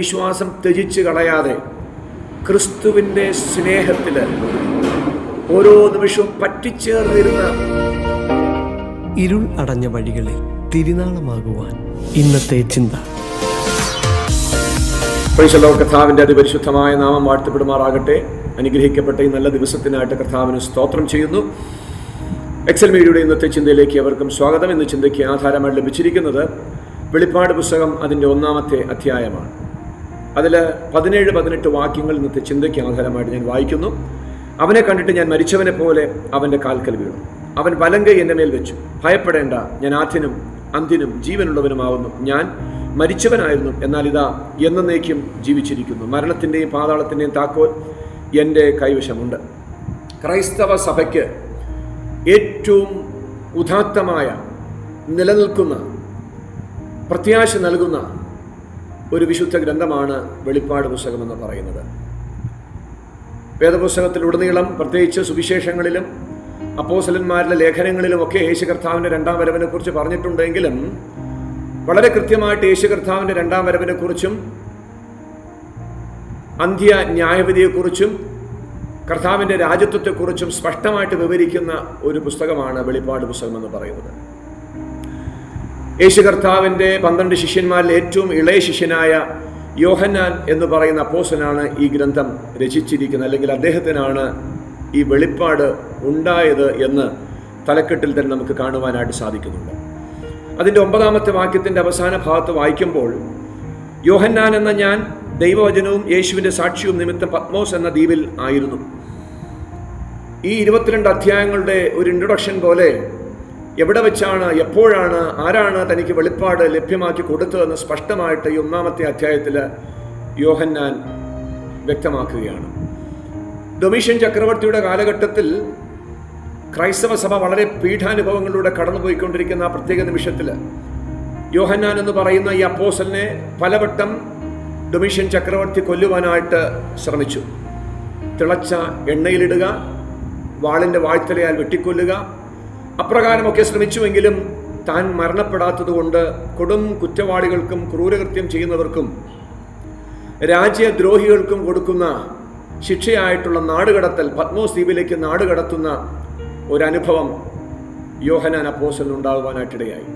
വിശ്വാസം ത്യജിച്ച് കളയാതെ ക്രിസ്തുവിൻ്റെ സ്നേഹത്തിൽ ഓരോ നിമിഷവും പറ്റിച്ചേർന്നിരുന്ന ഇരുൾ അടഞ്ഞ വഴികളിൽ തിരുനാളമാകുവാൻ ഇന്നത്തെ ചിന്ത. കർത്താവിൻ്റെ അതിപരിശുദ്ധമായ നാമം വാഴ്ത്തപ്പെടുമാറാകട്ടെ. അനുഗ്രഹിക്കപ്പെട്ട ഈ നല്ല ദിവസത്തിനായിട്ട് കർത്താവിന് സ്തോത്രം ചെയ്യുന്നു. എക്സൽ മീഡിയയുടെ ഇന്നത്തെ ചിന്തയിലേക്ക് അവർക്കും സ്വാഗതം. ഇന്ന് ചിന്തയ്ക്ക് ആധാരമായി ലഭിച്ചിരിക്കുന്നത് വെളിപ്പാട് പുസ്തകം അതിൻ്റെ 1-ാമത്തെ അധ്യായമാണ്. അതിൽ 17-18 വാക്യങ്ങൾ ഇന്നത്തെ ചിന്തയ്ക്ക് ആധാരമായിട്ട് ഞാൻ വായിക്കുന്നു. അവനെ കണ്ടിട്ട് ഞാൻ മരിച്ചവനെ പോലെ അവൻ്റെ കാൽക്കൽ വീണു. അവൻ വലങ്കൈ എൻ്റെ മേൽ വെച്ചു. ഭയപ്പെടേണ്ട, ഞാൻ ആദ്യനും അന്ത്യനും ജീവനുള്ളവനുമാവുന്നു. ഞാൻ മരിച്ചവനായിരുന്നു, എന്നാൽ ഇതാ എന്നേക്കും ജീവിച്ചിരിക്കുന്നു. മരണത്തിൻ്റെയും പാതാളത്തിൻ്റെയും താക്കോൽ എൻ്റെ കൈവശമുണ്ട്. ക്രൈസ്തവ സഭയ്ക്ക് ഏറ്റവും ഉദാത്തമായ, നിലനിൽക്കുന്ന, പ്രത്യാശ നൽകുന്ന ഒരു വിശുദ്ധ ഗ്രന്ഥമാണ് വെളിപ്പാട് പുസ്തകം എന്ന് പറയുന്നത്. വേദപുസ്തകത്തിലുടനീളം, പ്രത്യേകിച്ച് സുവിശേഷങ്ങളിലും അപ്പോസ്തലന്മാരുടെ ലേഖനങ്ങളിലുമൊക്കെ യേശു കർത്താവിൻ്റെ 2-ാം വരവിനെ കുറിച്ച് പറഞ്ഞിട്ടുണ്ടെങ്കിലും വളരെ കൃത്യമായിട്ട് യേശു കർത്താവിൻ്റെ 2-ാം വരവിനെ കുറിച്ചും അന്ത്യ ന്യായവിധിയെക്കുറിച്ചും കർത്താവിൻ്റെ രാജ്യത്വത്തെക്കുറിച്ചും സ്പഷ്ടമായിട്ട് വിവരിക്കുന്ന ഒരു പുസ്തകമാണ് വെളിപ്പാട് പുസ്തകം എന്ന് പറയുന്നത്. യേശു കർത്താവിൻ്റെ 12 ശിഷ്യന്മാരിൽ ഏറ്റവും ഇളയ ശിഷ്യനായ യോഹന്നാൻ എന്ന് പറയുന്ന അപ്പോസ്തലനാണ് ഈ ഗ്രന്ഥം രചിച്ചിരിക്കുന്നത്. അല്ലെങ്കിൽ അദ്ദേഹത്തിനാണ് ഈ വെളിപ്പാട് ഉണ്ടായത് എന്ന് തലക്കെട്ടിൽ തന്നെ നമുക്ക് കാണുവാനായിട്ട് സാധിക്കുന്നുണ്ട്. അതിൻ്റെ 9-ാമത്തെ വാക്യത്തിൻ്റെ അവസാന ഭാഗത്ത് വായിക്കുമ്പോൾ, യോഹന്നാൻ എന്ന ഞാൻ ദൈവവചനവും യേശുവിൻ്റെ സാക്ഷ്യവും നിമിത്തം പത്മോസ് എന്ന ദ്വീപിൽ ആയിരുന്നു. ഈ 22 അധ്യായങ്ങളുടെ ഒരു ഇൻട്രൊഡക്ഷൻ പോലെ എവിടെ വെച്ചാണ്, എപ്പോഴാണ്, ആരാണ് തനിക്ക് വെളിപ്പാട് ലഭ്യമാക്കി കൊടുത്തതെന്ന് സ്പഷ്ടമായിട്ട് ഈ 1-ാമത്തെ അധ്യായത്തിൽ യോഹന്നാൻ വ്യക്തമാക്കുകയാണ്. ഡൊമീഷ്യൻ ചക്രവർത്തിയുടെ കാലഘട്ടത്തിൽ ക്രൈസ്തവ സഭ വളരെ പീഠാനുഭവങ്ങളിലൂടെ കടന്നുപോയിക്കൊണ്ടിരിക്കുന്ന ആ പ്രത്യേക നിമിഷത്തിൽ യോഹന്നാൻ എന്ന് പറയുന്ന ഈ അപ്പോസ്തലനെ പലവട്ടം ഡൊമീഷ്യൻ ചക്രവർത്തി കൊല്ലുവാനായിട്ട് ശ്രമിച്ചു. തിളച്ച എണ്ണയിലിടുക, വാളിൻ്റെ വായ്ത്തലയാൽ വെട്ടിക്കൊല്ലുക, അപ്രകാരമൊക്കെ ശ്രമിച്ചുവെങ്കിലും താൻ മരണപ്പെടാത്തതുകൊണ്ട് കൊടും കുറ്റവാളികൾക്കും ക്രൂരകൃത്യം ചെയ്യുന്നവർക്കും രാജ്യദ്രോഹികൾക്കും കൊടുക്കുന്ന ശിക്ഷയായിട്ടുള്ള നാടുകടത്തൽ, പത്മോസ് ദ്വീപിലേക്ക് നാടുകടത്തുന്ന ഒരനുഭവം യോഹന്നാൻ അപ്പോസ്തലന് ഉണ്ടാകുവാനായിട്ടിടയായി.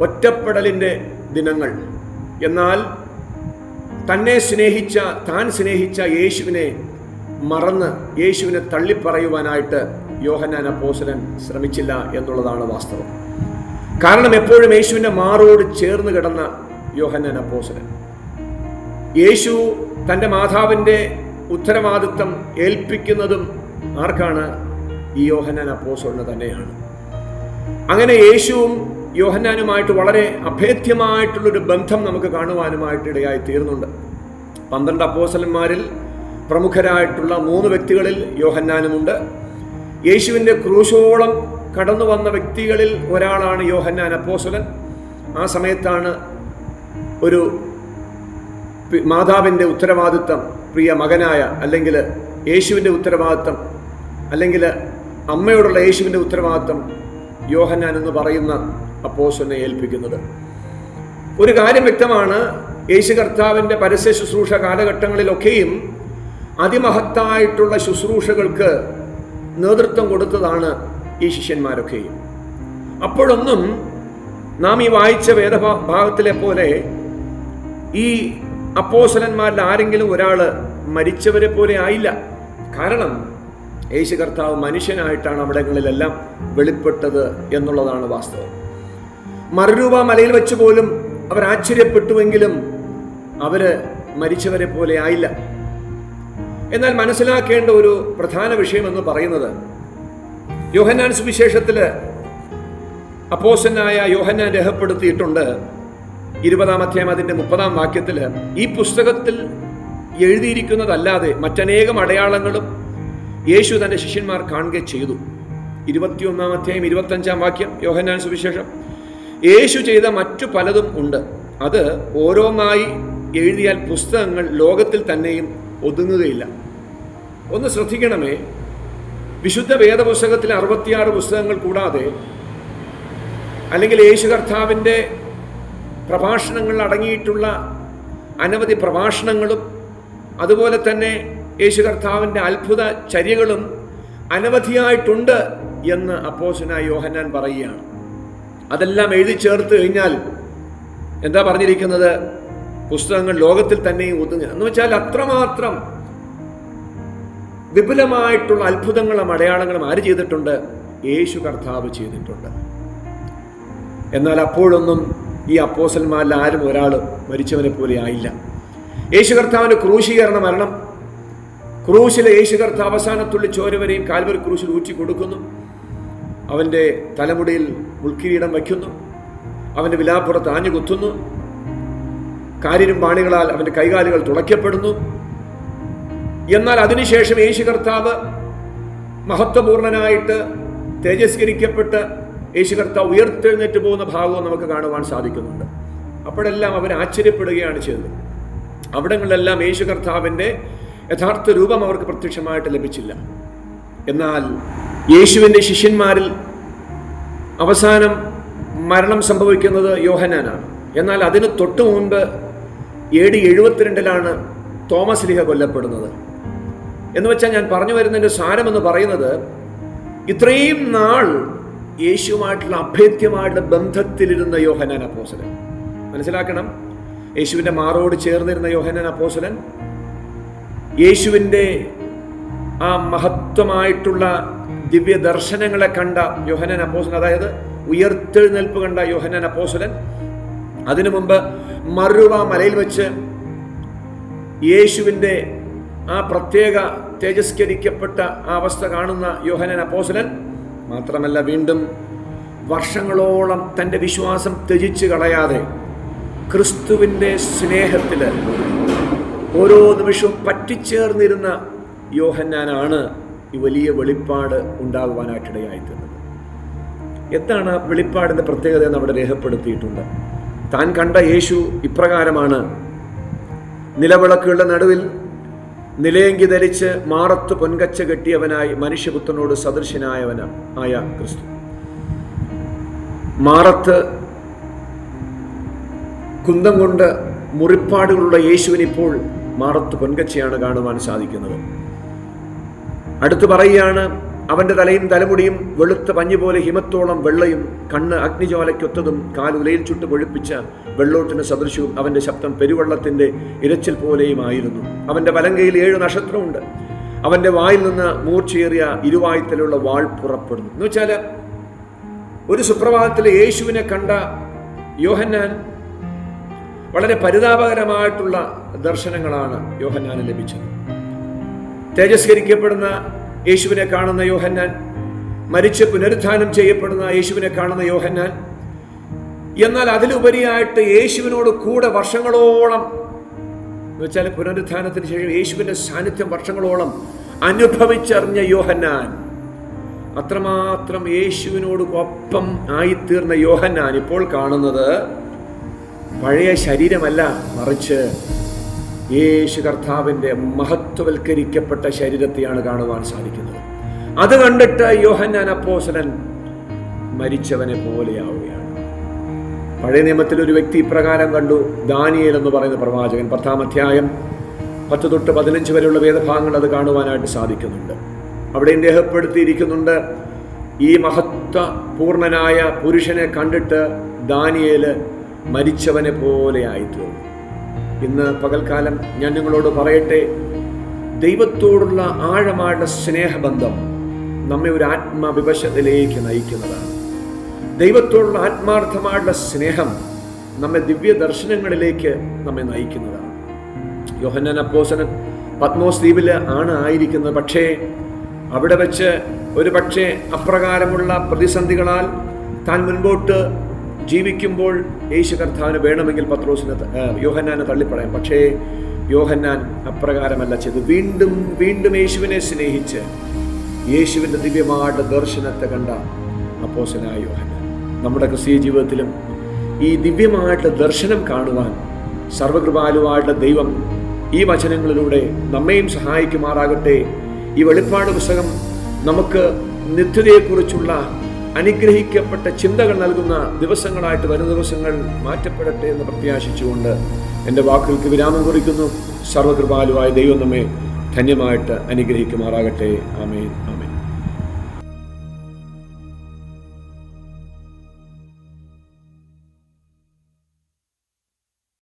ഒറ്റപ്പെടലിൻ്റെ ദിനങ്ങൾ. എന്നാൽ താൻ സ്നേഹിച്ച യേശുവിനെ മറന്ന് യേശുവിനെ തള്ളിപ്പറയുവാനായിട്ട് യോഹന്നാൻ അപ്പോസ്തലൻ ശ്രമിച്ചില്ല എന്നുള്ളതാണ് വാസ്തവം. കാരണം എപ്പോഴും യേശുവിൻ്റെ മാറോട് ചേർന്ന് കിടന്ന യോഹന്നാൻ അപ്പോസ്തലൻ യേശു തൻ്റെ മാതാവിൻ്റെ ഉത്തരവാദിത്വം ഏൽപ്പിക്കുന്നതും ആർക്കാണ്? ഈ യോഹന്നാൻ അപ്പോസ്തലന് തന്നെയാണ്. അങ്ങനെ യേശുവും യോഹന്നാനുമായിട്ട് വളരെ അഭേദ്യമായിട്ടുള്ളൊരു ബന്ധം നമുക്ക് കാണുവാനുമായിട്ട് ഇടയായി തീർന്നുണ്ട്. 12 അപ്പോസ്തലന്മാരിൽ പ്രമുഖരായിട്ടുള്ള 3 വ്യക്തികളിൽ യോഹന്നാനുമുണ്ട്. യേശുവിൻ്റെ ക്രൂശോളം കടന്നു വന്ന വ്യക്തികളിൽ ഒരാളാണ് യോഹന്നാൻ അപ്പോസ്തലൻ. ആ സമയത്താണ് ഒരു മാതാവിൻ്റെ ഉത്തരവാദിത്വം, പ്രിയ മകനായ, അല്ലെങ്കിൽ യേശുവിൻ്റെ ഉത്തരവാദിത്വം, അല്ലെങ്കിൽ അമ്മയോടുള്ള യേശുവിൻ്റെ ഉത്തരവാദിത്വം യോഹന്നാൻ എന്ന് പറയുന്ന അപ്പോസ്തലനെ ഏൽപ്പിക്കുന്നത്. ഒരു കാര്യം വ്യക്തമാണ്, യേശു കർത്താവിൻ്റെ പരസ്യ ശുശ്രൂഷ കാലഘട്ടങ്ങളിലൊക്കെയും അതിമഹത്തായിട്ടുള്ള ശുശ്രൂഷകൾക്ക് നേതൃത്വം കൊടുത്തതാണ് ഈ ശിഷ്യന്മാരൊക്കെയും. അപ്പോഴൊന്നും നാം ഈ വായിച്ച വേദഭാഗത്തിലെ പോലെ ഈ അപ്പോസ്തലന്മാരിൽ ആരെങ്കിലും ഒരാൾ മരിച്ചവരെ പോലെ ആയില്ല. കാരണം യേശു കർത്താവ് മനുഷ്യനായിട്ടാണ് അവിടങ്ങളിലെല്ലാം വെളിപ്പെട്ടത് എന്നുള്ളതാണ് വാസ്തവം. മറുരൂപ മലയിൽ വെച്ച് പോലും അവർ ആശ്ചര്യപ്പെട്ടുവെങ്കിലും അവര് മരിച്ചവരെ പോലെ ആയില്ല. എന്നാൽ മനസ്സിലാക്കേണ്ട ഒരു പ്രധാന വിഷയം എന്ന് പറയുന്നത്, യോഹന്നാൻ സുവിശേഷത്തിൽ അപ്പോസ്തലനായ യോഹന്നാൻ രേഖപ്പെടുത്തിയിട്ടുണ്ട്. 20-ാം അധ്യായം അതിൻ്റെ 30-ാം വാക്യത്തിൽ, ഈ പുസ്തകത്തിൽ എഴുതിയിരിക്കുന്നതല്ലാതെ മറ്റനേകം അടയാളങ്ങളും യേശു തൻ്റെ ശിഷ്യന്മാർ കാണുകയും ചെയ്തു. 21-ാം അധ്യായം 25-ാം വാക്യം യോഹന്നാൻ സുവിശേഷം, യേശു ചെയ്ത മറ്റു പലതും ഉണ്ട്, അത് ഓരോന്നായി എഴുതിയാൽ പുസ്തകങ്ങൾ ലോകത്തിൽ തന്നെയും ഒതുങ്ങുകയില്ല. ഒന്ന് ശ്രദ്ധിക്കണമേ, വിശുദ്ധ വേദപുസ്തകത്തിൽ 66 പുസ്തകങ്ങൾ കൂടാതെ, അല്ലെങ്കിൽ യേശു കർത്താവിൻ്റെ പ്രഭാഷണങ്ങളിൽ അടങ്ങിയിട്ടുള്ള അനവധി പ്രഭാഷണങ്ങളും അതുപോലെ തന്നെ യേശു കർത്താവിൻ്റെ അത്ഭുത ചര്യകളും അനവധിയായിട്ടുണ്ട് എന്ന് അപ്പോസ്തലനായ യോഹന്നാൻ പറയുകയാണ്. അതെല്ലാം എഴുതി ചേർത്ത് കഴിഞ്ഞാൽ എന്താ പറഞ്ഞിരിക്കുന്നത്? പുസ്തകങ്ങൾ ലോകത്തിൽ തന്നെയും ഒതുങ്ങുക എന്ന് വെച്ചാൽ അത്രമാത്രം വിപുലമായിട്ടുള്ള അത്ഭുതങ്ങളും അടയാളങ്ങളും ആര് ചെയ്തിട്ടുണ്ട്? യേശു കർത്താവ് ചെയ്തിട്ടുണ്ട്. എന്നാൽ അപ്പോഴൊന്നും ഈ അപ്പോസ്തലന്മാരിൽ ആരും ഒരാൾ മരിച്ചവനെ പോലെ ആയില്ല. യേശു കർത്താവിൻ്റെ ക്രൂശീകരണ മരണം, ക്രൂശിലെ യേശു കർത്താവ് അവസാനത്തുള്ളി ചോര വരെയും കാൽവരി ക്രൂശിൽ ഊറ്റി കൊടുക്കുന്നു. അവൻ്റെ തലമുടിയിൽ മുൾക്കിരീടം വയ്ക്കുന്നു, അവൻ്റെ വിലാപ്പുറത്ത് ആഞ്ഞു കുത്തുന്നു, കാരിരും പാണികളാൽ അവൻ്റെ കൈകാലുകൾ തുളയ്ക്കപ്പെടുന്നു. എന്നാൽ അതിനുശേഷം യേശു കർത്താവ് മഹത്വപൂർണനായിട്ട് തേജസ്കരിക്കപ്പെട്ട് യേശു കർത്താവ് ഉയർത്തെഴുന്നേറ്റ് പോകുന്ന ഭാഗവും നമുക്ക് കാണുവാൻ സാധിക്കുന്നുണ്ട്. അപ്പോഴെല്ലാം അവർ ആശ്ചര്യപ്പെടുകയാണ് ചെയ്തത്. അവിടങ്ങളിലെല്ലാം യേശു കർത്താവിൻ്റെ യഥാർത്ഥ രൂപം അവർക്ക് പ്രത്യക്ഷമായിട്ട് ലഭിച്ചില്ല. എന്നാൽ യേശുവിൻ്റെ ശിഷ്യന്മാരിൽ അവസാനം മരണം സംഭവിക്കുന്നത് യോഹന്നാനാണ്. എന്നാൽ അതിന് തൊട്ടു മുൻപ് AD 72 തോമസ് ലീഹ കൊല്ലപ്പെടുന്നത്. എന്ന് വെച്ചാൽ ഞാൻ പറഞ്ഞു വരുന്നതിൻ്റെ സാരമെന്ന് പറയുന്നത്, ഇത്രയും നാൾ യേശുവുമായിട്ടുള്ള അഭേദ്യമായിട്ടുള്ള ബന്ധത്തിലിരുന്ന യോഹന്നാൻ അപ്പോസ്തലൻ, മനസ്സിലാക്കണം, യേശുവിൻ്റെ മാറോട് ചേർന്നിരുന്ന യോഹന്നാൻ അപ്പോസ്തലൻ, യേശുവിൻ്റെ ആ മഹത്വമായിട്ടുള്ള ദിവ്യ ദർശനങ്ങളെ കണ്ട യോഹന്നാൻ അപ്പോസ്തലൻ, അതായത് ഉയർത്തെഴുന്നേൽപ്പ് കണ്ട യോഹന്നാൻ അപ്പോസ്തലൻ, അതിനു മുമ്പ് മറുവ മലയിൽ വെച്ച് യേശുവിൻ്റെ ആ പ്രത്യേക തേജസ്കരിക്കപ്പെട്ട ആ അവസ്ഥ കാണുന്ന യോഹന്നാൻ അപ്പോസ്തലൻ, മാത്രമല്ല വീണ്ടും വർഷങ്ങളോളം തൻ്റെ വിശ്വാസം ത്യജിച്ച് കളയാതെ ക്രിസ്തുവിൻ്റെ സ്നേഹത്തിൽ ഓരോ നിമിഷവും പറ്റിച്ചേർന്നിരുന്ന യോഹന്നാനാണ് ഈ വലിയ വെളിപ്പാട് ഉണ്ടാകുവാനായിട്ടിടയായിത്തീർന്നത്. എന്താണ് ആ വെളിപ്പാടിൻ്റെ പ്രത്യേകത എന്ന് അവിടെ രേഖപ്പെടുത്തിയിട്ടുണ്ട്. താൻ കണ്ട യേശു ഇപ്രകാരമാണ്: നിലവിളക്കുകളുടെ നടുവിൽ നിലയങ്കി ധരിച്ച് മാറത്ത് പൊൻകച്ച കെട്ടിയവനായി മനുഷ്യപുത്രനോട് സദൃശനായവനായ ക്രിസ്തു. മാറത്ത് കുന്തം കൊണ്ട് മുറിപ്പാടുകളുള്ള യേശുവിനിപ്പോൾ മാറത്ത് പൊൻകച്ചയാണ് കാണുവാൻ സാധിക്കുന്നത്. അടുത്ത് പറയുകയാണ്, അവൻ്റെ തലയും തലമുടിയും വെളുത്ത പഞ്ഞു പോലെ ഹിമത്തോളം വെള്ളയും, കണ്ണ് അഗ്നിജ്വാലയ്ക്കൊത്തതും, കാലുലയിൽ ചുട്ട് പൊഴിപ്പിച്ച വെള്ളോട്ടിന് സദൃശവും, അവൻ്റെ ശബ്ദം പെരുവെള്ളത്തിൻ്റെ ഇരച്ചിൽ പോലെയുമായിരുന്നു. അവൻ്റെ വലങ്കയിൽ 7 നക്ഷത്രമുണ്ട്. അവൻ്റെ വായിൽ നിന്ന് മൂർച്ചയേറിയ ഇരുവായ്ത്തലുള്ള വാൾ പുറപ്പെടുന്നു. എന്ന് വെച്ചാൽ ഒരു സുപ്രഭാതത്തിലെ യേശുവിനെ കണ്ട യോഹന്നാൻ വളരെ പരിതാപകരമായിട്ടുള്ള ദർശനങ്ങളാണ് യോഹന്നാന് ലഭിച്ചത്. തേജസ്കരിക്കപ്പെടുന്ന യേശുവിനെ കാണുന്ന യോഹന്നാൻ, മരിച്ച് പുനരുത്ഥാനം ചെയ്യപ്പെടുന്ന യേശുവിനെ കാണുന്ന യോഹന്നാൻ, എന്നാൽ അതിലുപരിയായിട്ട് യേശുവിനോട് കൂടെ വർഷങ്ങളോളം, എന്ന് വെച്ചാൽ പുനരുത്ഥാനത്തിന് ശേഷം യേശുവിൻ്റെ സാന്നിധ്യം വർഷങ്ങളോളം അനുഭവിച്ചറിഞ്ഞ യോഹന്നാൻ, അത്രമാത്രം യേശുവിനോട് ഒപ്പം ആയിത്തീർന്ന യോഹന്നാൻ ഇപ്പോൾ കാണുന്നത് പഴയ ശരീരമല്ല, മറിച്ച് യേശു കർത്താവിൻ്റെ മഹത്വവൽക്കരിക്കപ്പെട്ട ശരീരത്തെയാണ് കാണുവാൻ സാധിക്കുന്നത്. അത് കണ്ടിട്ട് യോഹന്നാൻ അപ്പോസ്തലൻ മരിച്ചവനെ പോലെയാവുകയാണ്. പഴയ നിയമത്തിൽ ഒരു വ്യക്തി ഇപ്രകാരം കണ്ടു. ദാനിയേൽ എന്ന് പറയുന്ന പ്രവാചകൻ, 10-ാം അധ്യായം 10 തൊട്ട് 15 വരെയുള്ള വേദഭാഗങ്ങൾ അത് കാണുവാനായിട്ട് സാധിക്കുന്നുണ്ട്. അവിടെയും രേഖപ്പെടുത്തിയിരിക്കുന്നുണ്ട്, ഈ മഹത്വപൂർണനായ പുരുഷനെ കണ്ടിട്ട് ദാനിയേൽ മരിച്ചവനെ പോലെ ആയിത്തീർന്നു. ഇന്ന് പകൽക്കാലം ഞാൻ നിങ്ങളോട് പറയട്ടെ, ദൈവത്തോടുള്ള ആഴമായുള്ള സ്നേഹബന്ധം നമ്മെ ഒരു ആത്മവിവശതയിലേക്ക് നയിക്കുന്നതാണ്. ദൈവത്തോടുള്ള ആത്മാർത്ഥമായുള്ള സ്നേഹം നമ്മെ ദിവ്യ ദർശനങ്ങളിലേക്ക് നമ്മെ നയിക്കുന്നതാണ്. യോഹന്നാൻ അപ്പോസ്തലൻ പത്മോസ് ദ്വീപിൽ ആയിരിക്കുന്നത്. പക്ഷേ അവിടെ വെച്ച് ഒരു പക്ഷേ അപ്രകാരമുള്ള പ്രതിസന്ധികളാൽ താൻ മുൻപോട്ട് ജീവിക്കുമ്പോൾ യേശു കർത്താവിന് വേണമെങ്കിൽ യോഹന്നാനെ തള്ളിപ്പറയാം. പക്ഷേ യോഹന്നാൻ അപ്രകാരമല്ല ചെയ്ത്. വീണ്ടും വീണ്ടും യേശുവിനെ സ്നേഹിച്ച് യേശുവിൻ്റെ ദിവ്യമായിട്ട് ദർശനത്തെ കണ്ട അപ്പോസ്തലനായ യോഹന്നാൻ. നമ്മുടെ ക്രിസ്തീയ ജീവിതത്തിലും ഈ ദിവ്യമായിട്ട് ദർശനം കാണുവാൻ സർവകൃപാലുവായിട്ടുള്ള ദൈവം ഈ വചനങ്ങളിലൂടെ നമ്മെയും സഹായിക്കുമാറാകട്ടെ. ഈ വെളിപ്പാട് പുസ്തകം നമുക്ക് നിത്യതയെക്കുറിച്ചുള്ള അനുഗ്രഹിക്കപ്പെട്ട ചിന്തകൾ നൽകുന്ന ദിവസങ്ങളായിട്ട് വരും ദിവസങ്ങൾ മാറ്റപ്പെടട്ടെ എന്ന് പ്രത്യാശിച്ചുകൊണ്ട് എൻ്റെ വാക്കുകൾക്ക് വിരാമം കുറിക്കുന്നു. സർവകൃപാലുവായ ദൈവം നമ്മെ ധന്യമായിട്ട് അനുഗ്രഹിക്കുമാറാകട്ടെ. ആമേൻ, ആമേൻ.